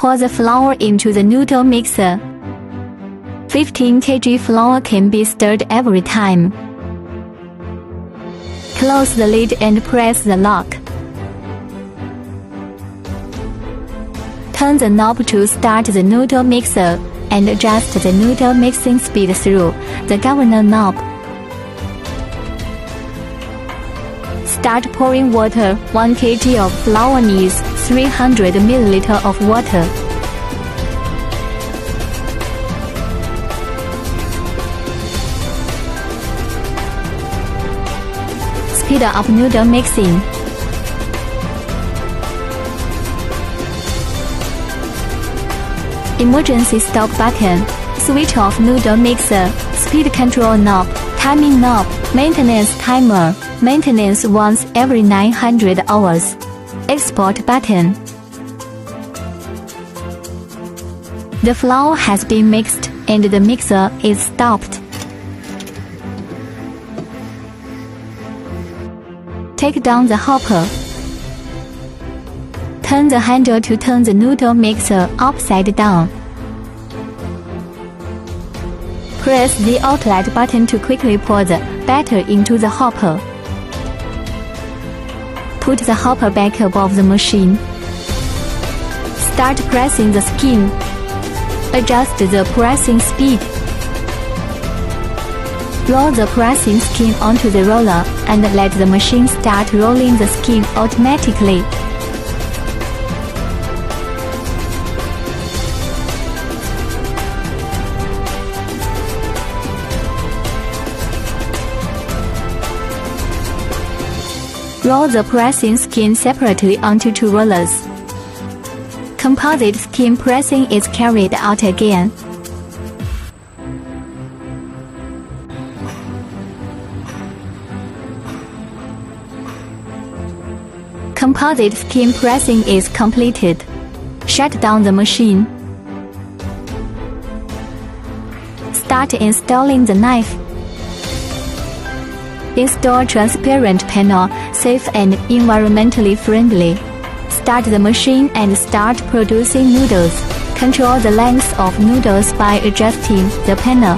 Pour the flour into the noodle mixer. 15 kg flour can be stirred every time. Close the lid and press the lock. Turn the knob to start the noodle mixer and adjust the noodle mixing speed through the governor knob. Start pouring water. 1 kg of flour needs 300 ml of water. Speed up noodle mixing. Emergency stop button. Switch off noodle mixer. Speed control knob. Timing knob. Maintenance timer. Maintenance once every 900 hours. Export button. The flour has been mixed and the mixer is stopped. Take down the hopper. Turn the handle to turn the noodle mixer upside down. Press the outlet button to quickly pour the batter into the hopper. Put the hopper back above the machine. Start pressing the skin. Adjust the pressing speed. Roll the pressing skin onto the roller and let the machine start rolling the skin automatically. Roll the pressing skin separately onto 2 rollers. Composite skin pressing is carried out again. Composite skin pressing is completed. Shut down the machine. Start installing the knife. Install transparent panel, safe and environmentally friendly. Start the machine and start producing noodles. Control the length of noodles by adjusting the panel.